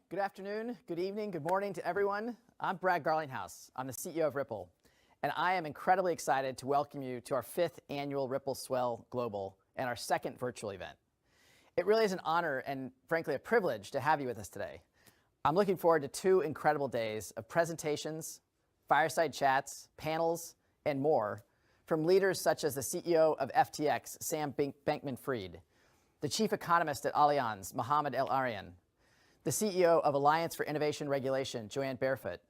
Good afternoon, good evening, good morning to everyone. I'm Brad Garlinghouse. I'm the CEO of Ripple, and I am incredibly excited to welcome you to our 5th annual Ripple Swell Global and our 2nd virtual event. It really is an honor and frankly a privilege to have you with us today. I'm looking forward to 2 incredible days of presentations, fireside chats, panels, and more from leaders such as the CEO of FTX, Sam Bankman-Fried, the chief economist at Allianz, Mohamed El-Erian, the CEO of Alliance for Innovation Regulation, Joanne Barefoot,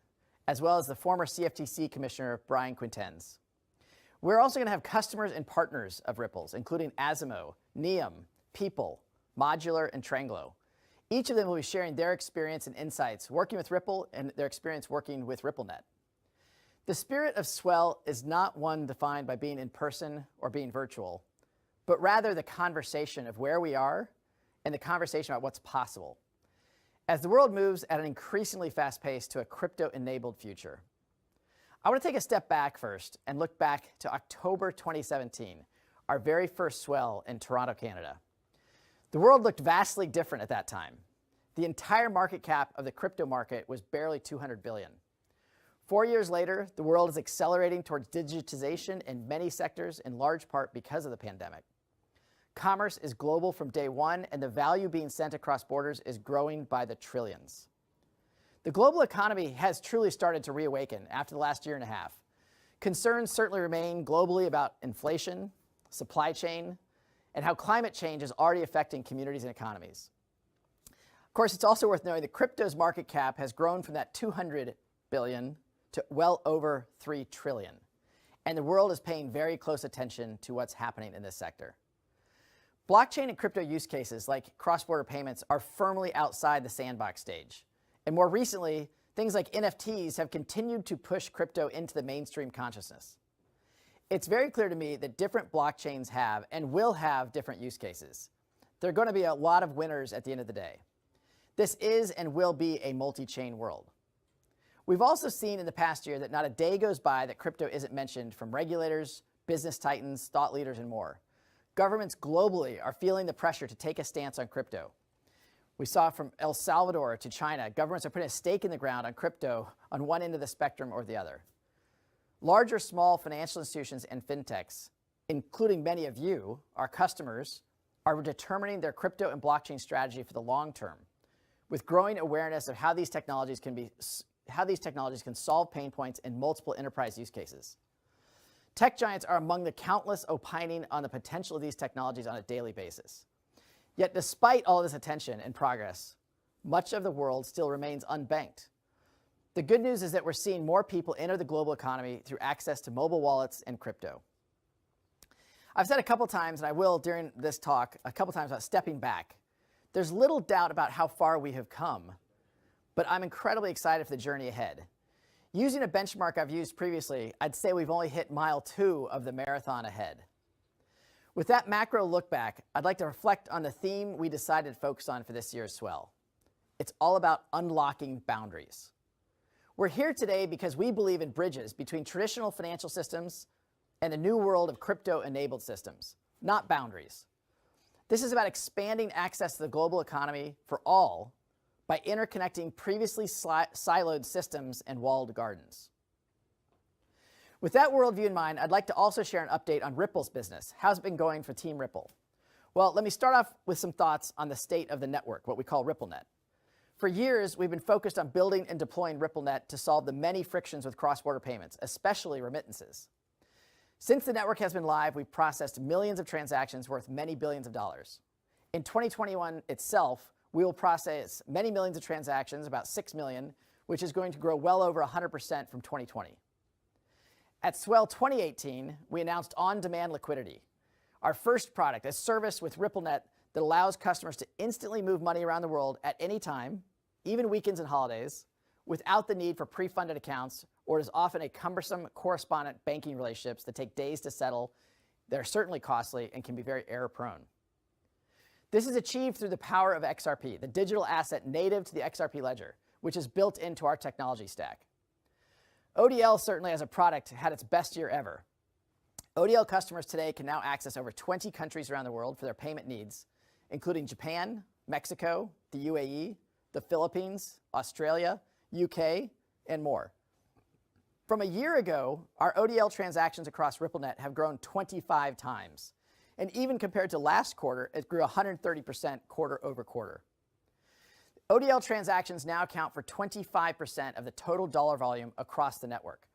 as well as the former CFTC Commissioner, Brian Quintenz. We're also going to have customers and partners of Ripple's, including Asimo, Neum, People, Modular, and Tranglo. Each of them will be sharing their experience and insights working with Ripple and their experience working with RippleNet. The spirit of Swell is not one defined by being in person or being virtual, but rather the conversation of where we are and the conversation about what's possible. As the world moves at an increasingly fast pace to a crypto-enabled future, I want to take a step back first and look back to October 2017, our very first Swell in Toronto, Canada. The world looked vastly different at that time. The entire market cap of the crypto market was barely $200 billion. 4 years later, the world is accelerating towards digitization in many sectors, in large part because of the pandemic. Commerce is global from day one, and the value being sent across borders is growing by the trillions. The global economy has truly started to reawaken after the last year and a half. Concerns certainly remain globally about inflation, supply chain, and how climate change is already affecting communities and economies. Of course, it's also worth knowing that crypto's market cap has grown from that $200 billion to well over $3 trillion, and the world is paying very close attention to what's happening in this sector. Blockchain and crypto use cases like cross-border payments are firmly outside the sandbox stage. And more recently, things like NFTs have continued to push crypto into the mainstream consciousness. It's very clear to me that different blockchains have and will have different use cases. There are going to be a lot of winners at the end of the day. This is and will be a multi-chain world. We've also seen in the past year that not a day goes by that crypto isn't mentioned from regulators, business titans, thought leaders, and more. Governments globally are feeling the pressure to take a stance on crypto. We saw from El Salvador to China, governments are putting a stake in the ground on crypto on one end of the spectrum or the other. Large or small financial institutions and fintechs, including many of you, our customers, are determining their crypto and blockchain strategy for the long term, with growing awareness of how these technologies can solve pain points in multiple enterprise use cases. Tech giants are among the countless opining on the potential of these technologies on a daily basis. Yet despite all this attention and progress, much of the world still remains unbanked. The good news is that we're seeing more people enter the global economy through access to mobile wallets and crypto. I've said a couple times, and I will during this talk, a couple times about stepping back. There's little doubt about how far we have come, but I'm incredibly excited for the journey ahead. Using a benchmark I've used previously, I'd say we've only hit mile 2 of the marathon ahead. With that macro look back, I'd like to reflect on the theme we decided to focus on for this year's Swell. It's all about unlocking boundaries. We're here today because we believe in bridges between traditional financial systems and the new world of crypto-enabled systems, not boundaries. This is about expanding access to the global economy for all by interconnecting previously siloed systems and walled gardens. With that worldview in mind, I'd like to also share an update on Ripple's business. How's it been going for Team Ripple? Well, let me start off with some thoughts on the state of the network, what we call RippleNet. For years, we've been focused on building and deploying RippleNet to solve the many frictions with cross-border payments, especially remittances. Since the network has been live, we've processed millions of transactions worth many billions of dollars. In 2021 itself, we will process many millions of transactions, about 6 million, which is going to grow well over 100% from 2020. At Swell 2018, we announced on-demand liquidity, our first product, a service with RippleNet that allows customers to instantly move money around the world at any time, even weekends and holidays, without the need for pre-funded accounts or is often a cumbersome correspondent banking relationships that take days to settle. They're certainly costly and can be very error-prone. This is achieved through the power of XRP, the digital asset native to the XRP ledger, which is built into our technology stack. ODL certainly as a product had its best year ever. ODL customers today can now access over 20 countries around the world for their payment needs, including Japan, Mexico, the UAE, the Philippines, Australia, UK, and more. From a year ago, our ODL transactions across RippleNet have grown 25 times. And even compared to last quarter, it grew 130% quarter over quarter. ODL transactions now account for 25% of the total dollar volume across the network.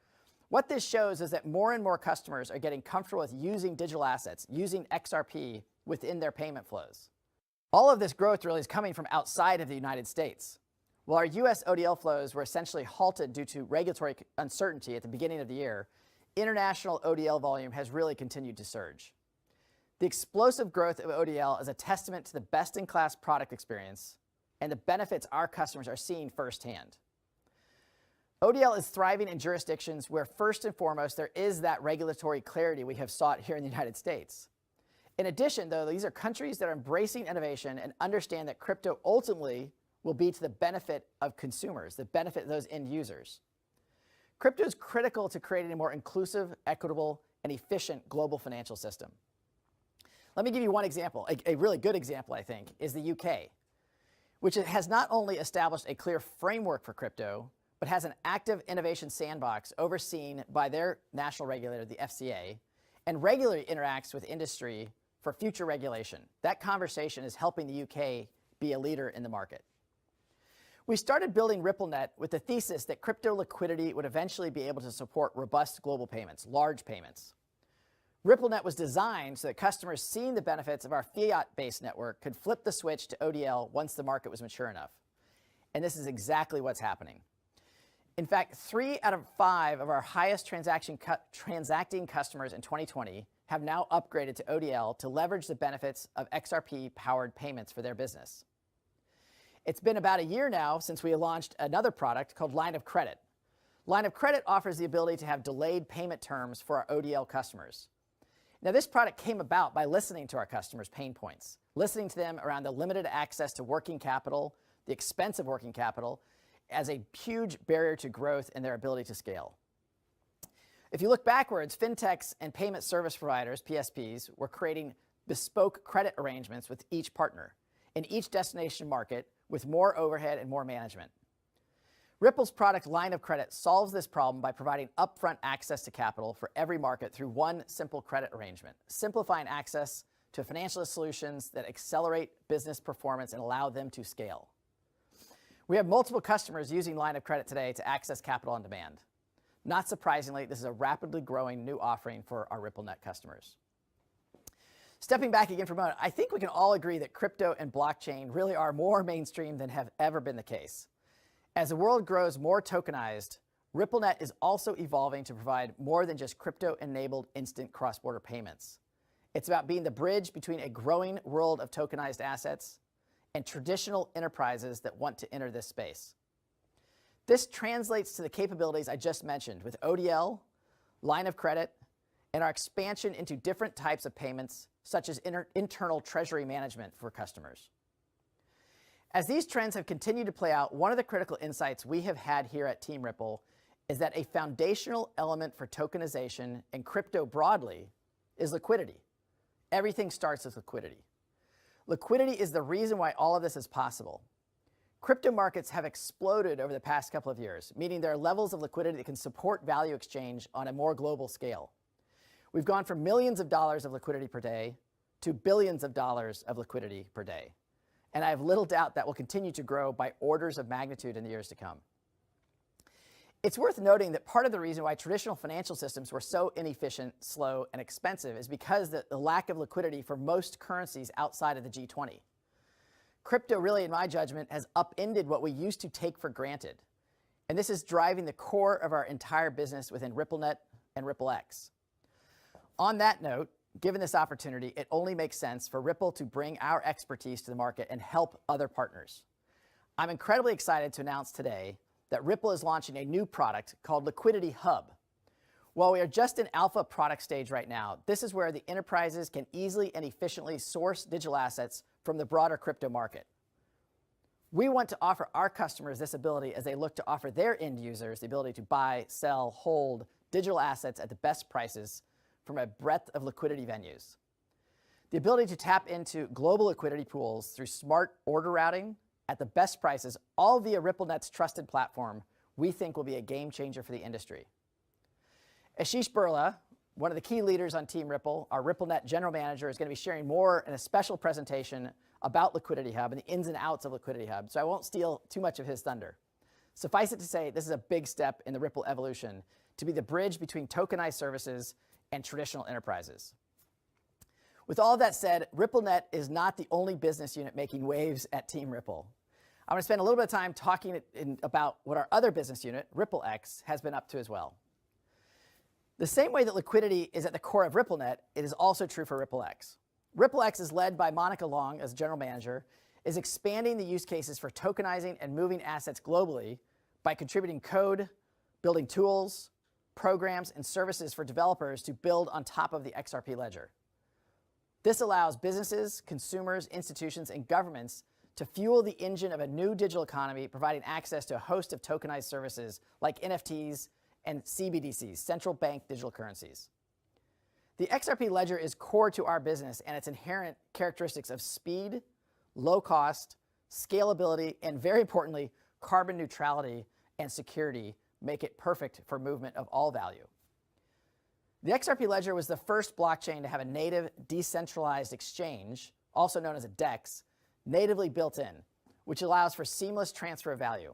What this shows is that more and more customers are getting comfortable with using digital assets, using XRP within their payment flows. All of this growth really is coming from outside of the United States. While our US ODL flows were essentially halted due to regulatory uncertainty at the beginning of the year, international ODL volume has really continued to surge. The explosive growth of ODL is a testament to the best-in-class product experience and the benefits our customers are seeing firsthand. ODL is thriving in jurisdictions where, first and foremost, there is that regulatory clarity we have sought here in the United States. In addition, though, these are countries that are embracing innovation and understand that crypto ultimately will be to the benefit of consumers, the benefit of those end users. Crypto is critical to creating a more inclusive, equitable, and efficient global financial system. Let me give you one example. A really good example, I think, is the UK, which has not only established a clear framework for crypto, but has an active innovation sandbox overseen by their national regulator, the FCA, and regularly interacts with industry for future regulation. That conversation is helping the UK be a leader in the market. We started building RippleNet with the thesis that crypto liquidity would eventually be able to support robust global payments, large payments. RippleNet was designed so that customers seeing the benefits of our fiat-based network could flip the switch to ODL once the market was mature enough. And this is exactly what's happening. In fact, 3 out of 5 of our highest transacting customers in 2020 have now upgraded to ODL to leverage the benefits of XRP-powered payments for their business. It's been about a year now since we launched another product called Line of Credit. Line of Credit offers the ability to have delayed payment terms for our ODL customers. Now, this product came about by listening to our customers' pain points, listening to them around the limited access to working capital, the expense of working capital, as a huge barrier to growth and their ability to scale. If you look backwards, fintechs and payment service providers, PSPs, were creating bespoke credit arrangements with each partner in each destination market with more overhead and more management. Ripple's product Line of Credit solves this problem by providing upfront access to capital for every market through one simple credit arrangement, simplifying access to financial solutions that accelerate business performance and allow them to scale. We have multiple customers using Line of Credit today to access capital on demand. Not surprisingly, this is a rapidly growing new offering for our RippleNet customers. Stepping back again for a moment, I think we can all agree that crypto and blockchain really are more mainstream than have ever been the case. As the world grows more tokenized, RippleNet is also evolving to provide more than just crypto-enabled instant cross-border payments. It's about being the bridge between a growing world of tokenized assets and traditional enterprises that want to enter this space. This translates to the capabilities I just mentioned with ODL, Line of Credit, and our expansion into different types of payments, such as internal treasury management for customers. As these trends have continued to play out, one of the critical insights we have had here at Team Ripple is that a foundational element for tokenization and crypto broadly is liquidity. Everything starts with liquidity. Liquidity is the reason why all of this is possible. Crypto markets have exploded over the past couple of years, meaning there are levels of liquidity that can support value exchange on a more global scale. We've gone from millions of dollars of liquidity per day to billions of dollars of liquidity per day. And I have little doubt that will continue to grow by orders of magnitude in the years to come. It's worth noting that part of the reason why traditional financial systems were so inefficient, slow, and expensive is because of the lack of liquidity for most currencies outside of the G20. Crypto really, in my judgment, has upended what we used to take for granted. And this is driving the core of our entire business within RippleNet and RippleX. On that note, given this opportunity, it only makes sense for Ripple to bring our expertise to the market and help other partners. I'm incredibly excited to announce today that Ripple is launching a new product called Liquidity Hub. While we are just in alpha product stage right now, this is where the enterprises can easily and efficiently source digital assets from the broader crypto market. We want to offer our customers this ability as they look to offer their end users the ability to buy, sell, hold digital assets at the best prices from a breadth of liquidity venues. The ability to tap into global liquidity pools through smart order routing at the best prices, all via RippleNet's trusted platform, we think will be a game changer for the industry. Ashish Burla, one of the key leaders on Team Ripple, our RippleNet general manager, is going to be sharing more in a special presentation about Liquidity Hub and the ins and outs of Liquidity Hub, so I won't steal too much of his thunder. Suffice it to say, this is a big step in the Ripple evolution to be the bridge between tokenized services and traditional enterprises. With all of that said, RippleNet is not the only business unit making waves at Team Ripple. I'm going to spend a little bit of time talking about what our other business unit, RippleX, has been up to as well. The same way that liquidity is at the core of RippleNet, it is also true for RippleX. RippleX is led by Monica Long as general manager, is expanding the use cases for tokenizing and moving assets globally by contributing code, building tools, programs, and services for developers to build on top of the XRP ledger. This allows businesses, consumers, institutions, and governments to fuel the engine of a new digital economy, providing access to a host of tokenized services like NFTs and CBDCs, central bank digital currencies. The XRP ledger is core to our business, and its inherent characteristics of speed, low cost, scalability, and very importantly, carbon neutrality and security make it perfect for movement of all value. The XRP ledger was the first blockchain to have a native decentralized exchange, also known as a DEX, natively built in, which allows for seamless transfer of value.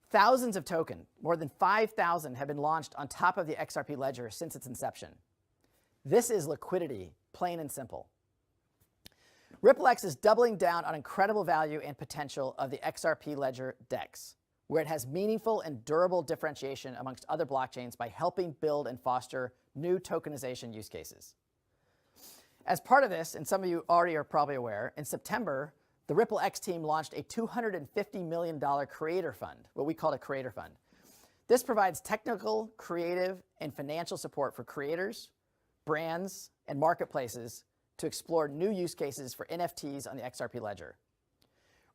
Thousands of tokens, more than 5,000, have been launched on top of the XRP ledger since its inception. This is liquidity, plain and simple. RippleX is doubling down on incredible value and potential of the XRP ledger DEX, where it has meaningful and durable differentiation amongst other blockchains by helping build and foster new tokenization use cases. As part of this, and some of you already are probably aware, in September, the RippleX team launched a $250 million creator fund, what we call a creator fund. This provides technical, creative, and financial support for creators, brands, and marketplaces to explore new use cases for NFTs on the XRP ledger.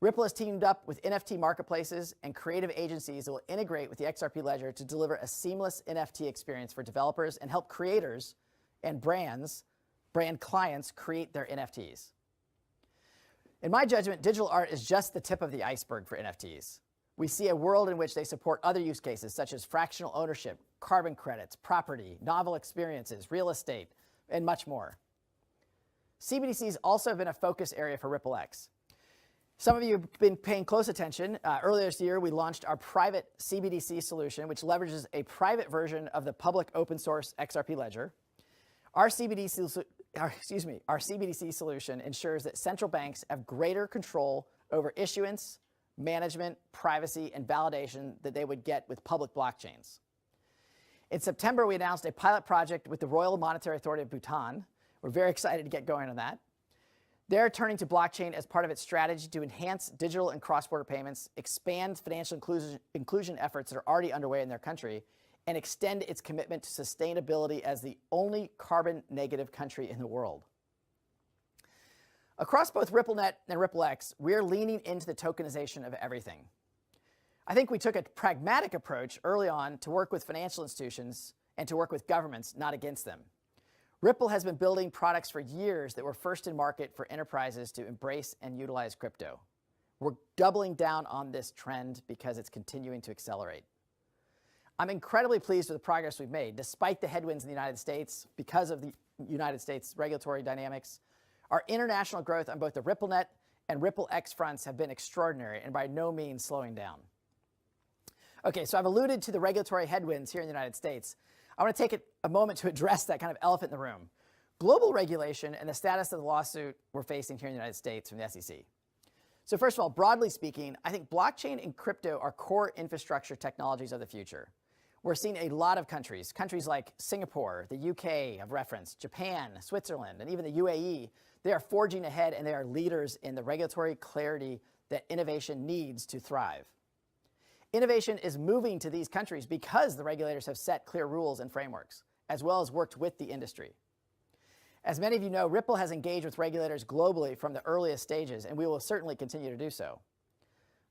Ripple has teamed up with NFT marketplaces and creative agencies that will integrate with the XRP ledger to deliver a seamless NFT experience for developers and help creators and brand clients create their NFTs. In my judgment, digital art is just the tip of the iceberg for NFTs. We see a world in which they support other use cases such as fractional ownership, carbon credits, property, novel experiences, real estate, and much more. CBDCs also have been a focus area for RippleX. Some of you have been paying close attention. Earlier this year, we launched our private CBDC solution, which leverages a private version of the public open source XRP ledger. Our CBDC solution ensures that central banks have greater control over issuance, management, privacy, and validation that they would get with public blockchains. In September, we announced a pilot project with the Royal Monetary Authority of Bhutan. We're very excited to get going on that. They're turning to blockchain as part of its strategy to enhance digital and cross-border payments, expand financial inclusion efforts that are already underway in their country, and extend its commitment to sustainability as the only carbon-negative country in the world. Across both RippleNet and RippleX, we're leaning into the tokenization of everything. I think we took a pragmatic approach early on to work with financial institutions and to work with governments, not against them. Ripple has been building products for years that were first in market for enterprises to embrace and utilize crypto. We're doubling down on this trend because it's continuing to accelerate. I'm incredibly pleased with the progress we've made, despite the headwinds in the United States because of the United States regulatory dynamics. Our international growth on both the RippleNet and RippleX fronts have been extraordinary and by no means slowing down. Okay, so I've alluded to the regulatory headwinds here in the United States. I want to take a moment to address that kind of elephant in the room. Global regulation and the status of the lawsuit we're facing here in the United States from the SEC. So first of all, broadly speaking, I think blockchain and crypto are core infrastructure technologies of the future. We're seeing a lot of countries like Singapore, the UK of reference, Japan, Switzerland, and even the UAE, they are forging ahead and they are leaders in the regulatory clarity that innovation needs to thrive. Innovation is moving to these countries because the regulators have set clear rules and frameworks, as well as worked with the industry. As many of you know, Ripple has engaged with regulators globally from the earliest stages, and we will certainly continue to do so.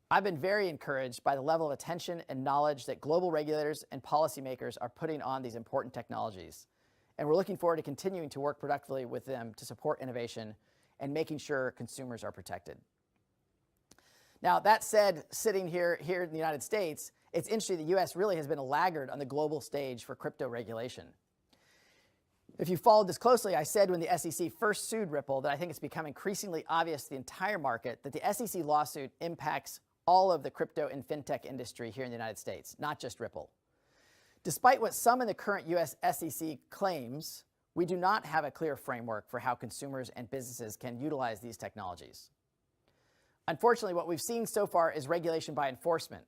I've been very encouraged by the level of attention and knowledge that global regulators and policymakers are putting on these important technologies, and we're looking forward to continuing to work productively with them to support innovation and making sure consumers are protected. Now, that said, sitting here in the United States, it's interesting the US really has been a laggard on the global stage for crypto regulation. If you followed this closely, I said when the SEC first sued Ripple that I think it's become increasingly obvious to the entire market that the SEC lawsuit impacts all of the crypto and fintech industry here in the United States, not just Ripple. Despite what some in the current US SEC claims, we do not have a clear framework for how consumers and businesses can utilize these technologies. Unfortunately, what we've seen so far is regulation by enforcement,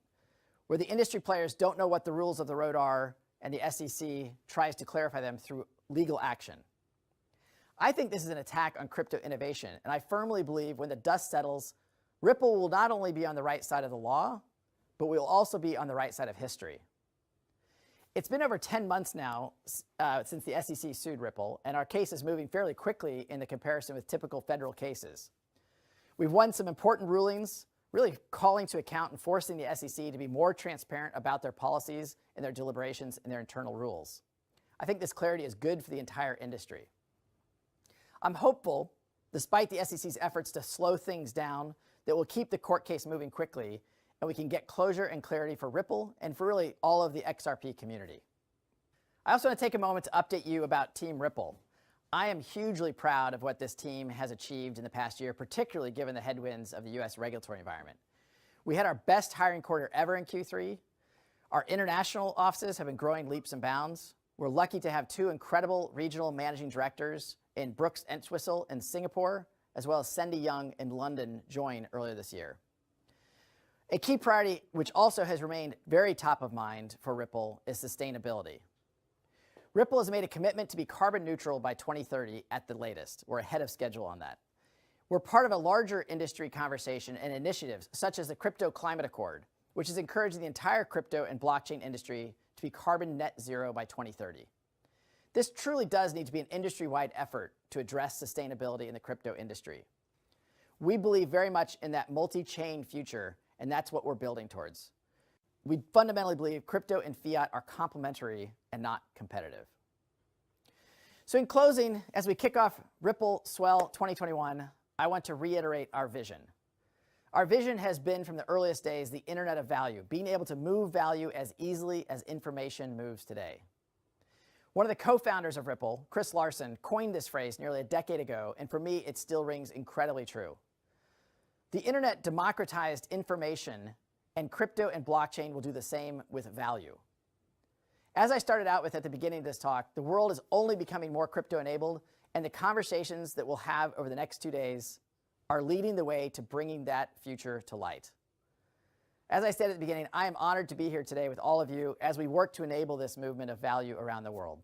where the industry players don't know what the rules of the road are, and the SEC tries to clarify them through legal action. I think this is an attack on crypto innovation, and I firmly believe when the dust settles, Ripple will not only be on the right side of the law, but we will also be on the right side of history. It's been over 10 months now since the SEC sued Ripple, and our case is moving fairly quickly in the comparison with typical federal cases. We've won some important rulings, really calling to account and forcing the SEC to be more transparent about their policies and their deliberations and their internal rules. I think this clarity is good for the entire industry. I'm hopeful, despite the SEC's efforts to slow things down, that we'll keep the court case moving quickly and we can get closure and clarity for Ripple and for really all of the XRP community. I also want to take a moment to update you about Team Ripple. I am hugely proud of what this team has achieved in the past year, particularly given the headwinds of the US regulatory environment. We had our best hiring quarter ever in Q3. Our international offices have been growing leaps and bounds. We're lucky to have two incredible regional managing directors in Brooks Entwistle in Singapore, as well as Cindy Young in London join earlier this year. A key priority, which also has remained very top of mind for Ripple, is sustainability. Ripple has made a commitment to be carbon neutral by 2030 at the latest. We're ahead of schedule on that. We're part of a larger industry conversation and initiatives such as the Crypto Climate Accord, which is encouraging the entire crypto and blockchain industry to be carbon net zero by 2030. This truly does need to be an industry-wide effort to address sustainability in the crypto industry. We believe very much in that multi-chain future, and that's what we're building towards. We fundamentally believe crypto and fiat are complementary and not competitive. So in closing, as we kick off Ripple Swell 2021, I want to reiterate our vision. Our vision has been from the earliest days the Internet of Value, being able to move value as easily as information moves today. One of the co-founders of Ripple, Chris Larsen, coined this phrase nearly a decade ago, and for me, it still rings incredibly true. The Internet democratized information, and crypto and blockchain will do the same with value. As I started out with at the beginning of this talk, the world is only becoming more crypto-enabled, and the conversations that we'll have over the next 2 days are leading the way to bringing that future to light. As I said at the beginning, I am honored to be here today with all of you as we work to enable this movement of value around the world.